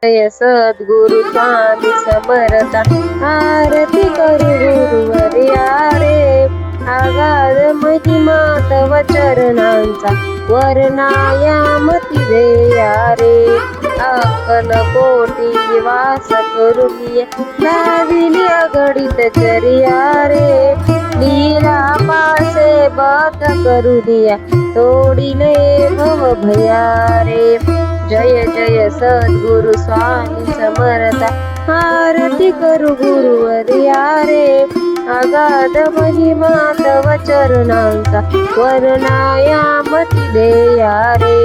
जय सद्गुरु स्वामी समर्थ आरती करू गुरुवर्या रे आगाध महिमा तव चरणांचा वर्णायामती देया रे अक्कल कोटी वास करुनिया लाविली अगणित चर्या रे लीला पासे बात करू दिया तोडिले भव भया रे जय जय सद्गुरु स्वामी समर्थ आरती करू गुरुवर्या रे अगाध महिमा तव चरणांचा वर्णायामती देया रे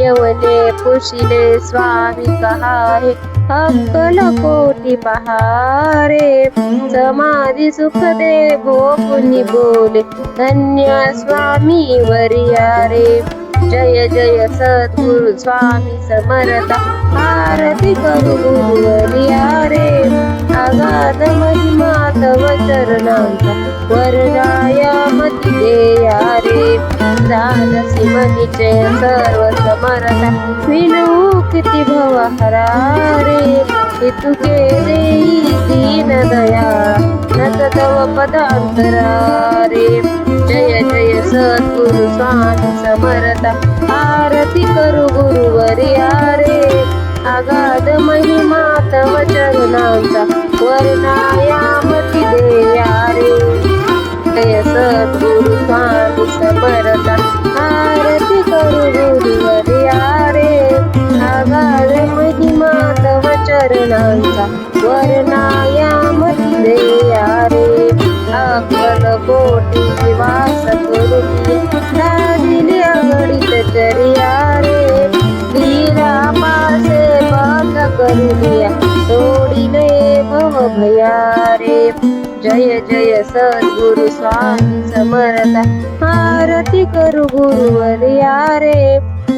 यवने पुशिले स्वामी कहारे अक्कल कोटी पहारे समाधी सुख दे भोपुनी बोले धन्य स्वामी वर्या रे जय जय सद्गुरु स्वामी समर्थ आरती करू गुरुवर्या रे अगाध महिमा तव चरणांचा वर्णायामती देया रे दानसी मनीचे सर्व समर्थ विनू किती भवहरा रे तुके देई दीन दया नत तव पदांतरा रे जय जय सद्गुरु स्वामी समर्थ आरती करू गुरुवर्या रे अगाध महिमा तव चरणांचा वर्णायामती देया रे जय सद्गुरु स्वामी समर्थ आरती करू गुरुवर्या रे अगाध महिमा तव चरणांचा वर्णायामती देया रे अक्कल कोटी वास करुनिया लाविली अगणित चर्या रे लीला पासे बात करुनिया तोडिले भव भया रे जय जय सद्गुरु स्वामी समर्थ आरती करू गुरुवर्या रे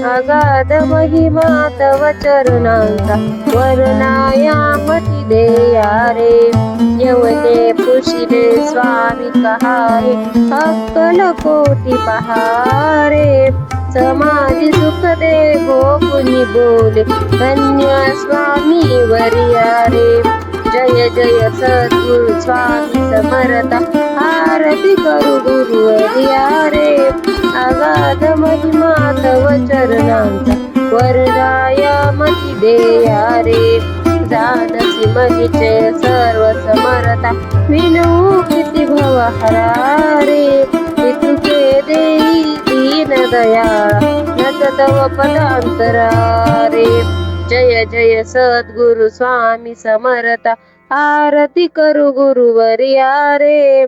अगाध महिमा तव चरणांचा वर्णायामती देया रे यवने पुशिले स्वामी कहारे अक्कल कोटी पहारे समाधी सुख दे गोपुनी बोले धन्य स्वामी वर्या रे जय जय सद्गुरु स्वामी समर्थ आरती करू गुरुवर्या रे अगाध महिमा तव चरणांचा वर्णायामती देया रे जानसी मनीचे सर्व समर्था विनू किती भवहरा रे तुके देई दीन दयाळ नत तव पदांतरा रे जय जय सद्गुरु स्वामी समर्थ आरती करू गुरुवर्या रे